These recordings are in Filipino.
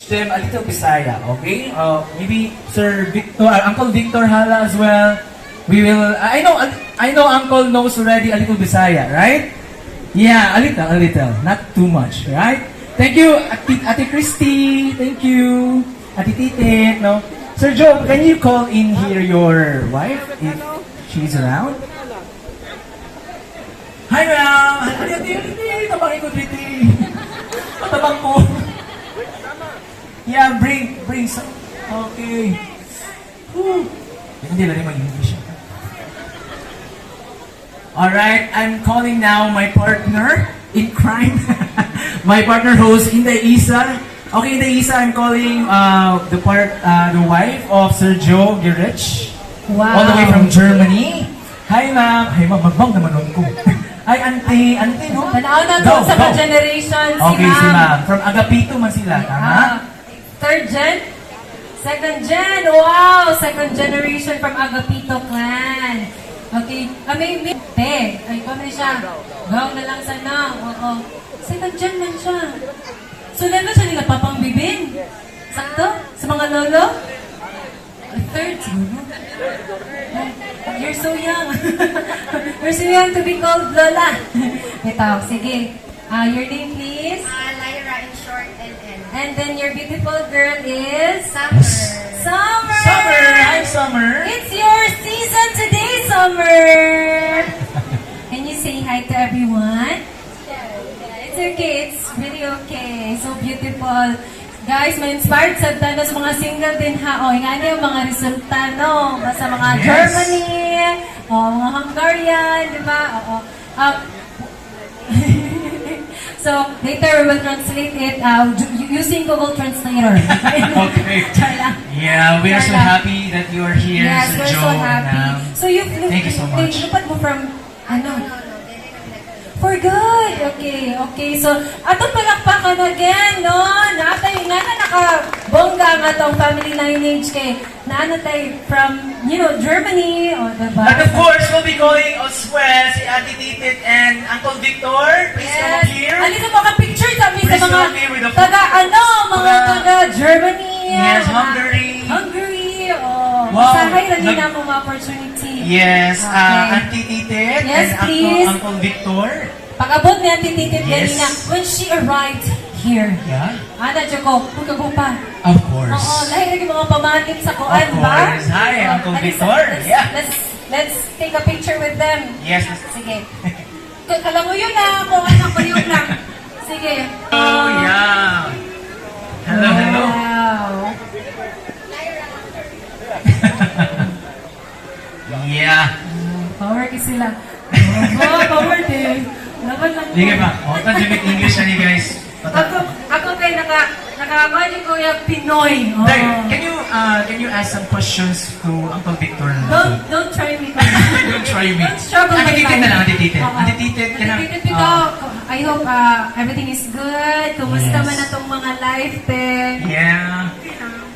them a little Bisaya, okay? Maybe Sir Victor, Uncle Victor Hala as well. We will, I know Uncle knows already a little Bisaya, right? Yeah, a little, not too much, right? Thank you, Ate Christy, thank you, Ate Tite, no? Sir Joe, can you call in here your wife if she's around? Hi, ma'am! Ate, tabangin ko, Titi. Patabang ko. Yeah, bring some. Okay. Whew. Hindi na rin mag-English. Alright, I'm calling now my partner in crime. My partner host, Inday Isa. Okay, Inday Isa, I'm calling the wife of Sir Joe Girich. Wow. All the way from Germany. Hi, ma'am. Hi, ma'am. Magbang naman ko. Hi, auntie, no? Tanaw na to sa generation si Okay, si ma'am. ma'am. From Agapito man sila, tama? Third gen? Second gen? Wow! Second generation from Agapito clan. Okay. Kami, ay, kung na siya. Gaw na lang sana. Oo. Second gen man siya. So, level siya nila papang bibin. Sakto? Sa mga lolo? Third, siguro. You're so young. You're so young to be called Lola. Ito, sige. Your name, please? Lyra in short and N. And then your beautiful girl is? Summer. Summer! Summer! Hi, Summer! It's your season today, Summer! Can you say hi to everyone? It's okay. It's really okay. So beautiful. Guys, may inspired sa tanda sa mga single din ha. O, nga niyo mga resulta, no? Sa mga Yes. Germany, mga Hungarian, di ba? Oo. So, later we will translate it using Google Translator. Okay. Char lang. Yeah, we are so Char lang. happy that you are here, Yes, Sir we're Joe. so happy. So, Thank you so much. Lupat mo from, for good. Okay. So, atong palakpakan again, no? Natay nga na nakabongga nga tong family lineage kay naanatay from, Germany, o diba? And of course, we'll be calling as well si Ate Titit and Uncle Victor. Please come up here. Alin mo ka picture kami sa Please mga come here with the taga Germany. Yes, mga Hungary. Hungary, oh. Wow. Sahay lang yun ang mga opportunity. Yes, Okay. Auntie Titit Yes, and please. Uncle Victor. Pag-abot ni Auntie Titit Yes. kanina, when she arrived here, Yeah, Joko, huwag pa. of course. Oo, lahat yung mga pamanit sa kuan, Of ba? course. Hi, Uncle Alis, Victor. Yeah. Let's take a picture with them. Yes. Sige. Kala mo yun na, kung ano ko yun lang. Sige. Oh, yeah. Hello. Wow. Yeah. Power ka sila. Power din. Laban lang Sige pa. O, tanjimik English na ni guys. Ako kay naka-imagine ko yung Pinoy. Oh. Dai, can you ask some questions to Uncle Victor? Don't try me. Don't try me. Don't struggle Ate my Titit life. na lang, Ate Titit. Oo. Ate Titit, Ate Titit, I hope everything is good. Kumusta Yes. man na tong mga life, te? Yeah.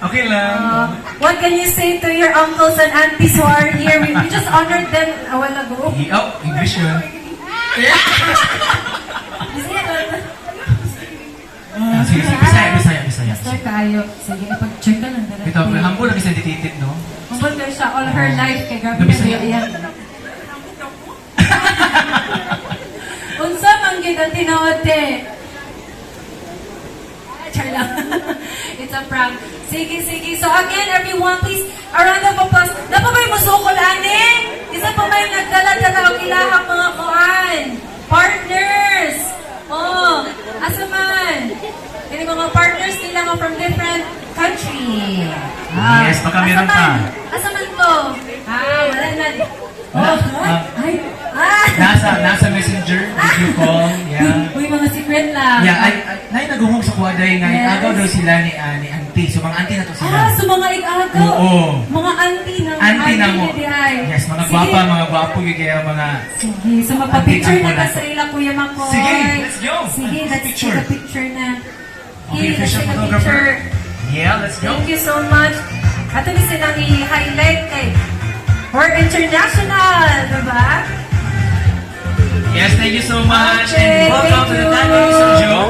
Okay lang. What can you say to your uncles and aunties who are here? We just honored them a while ago. Oh, English yun. Sige, Bisaya. Start tayo. Sige, ipag-check ka lang. Ito, humble lang kasi Ate Titit, no? Humble ka siya all her life. Kaya grabe Gabi na sa'yo. yan. Unsa man gyud ang tinuod te? Char lang. It's a prank. Sige. So again, everyone, please, a round of applause. Dapat ba yung musukol, ani? Isa pa may nagdala-dala ang ilahang mga kuan. Partners! Oh, asa man? Yung mga partners nila nga from different country. Yes, baka meron pa. Asa man to? Wala na. Ay. Nasa messenger, video call, yeah. Uy, mga secret lang. Yeah, ay naguhong sa kuwaday nga, Yes. agaw daw sila ni auntie. So, mga auntie na to sila. So mga igagaw. Oo. Mga auntie ng Auntie na mo. ni Diay. Yes, mga Sige. gwapa, mga gwapo, yung kaya mga... Sige, so magpa-picture Auntie na ang ka muna. sa ila, Kuya Makoy. Sige, let's go. Sige, Let's let's picture. take a picture na. Okay, let's official take a photographer. picture. Yeah, let's go. Thank you so much. Ato ni silang i-highlight kay we're international, diba? Yes, thank you so much. Okay, And welcome thank to the you. Tandoori Sir Joe.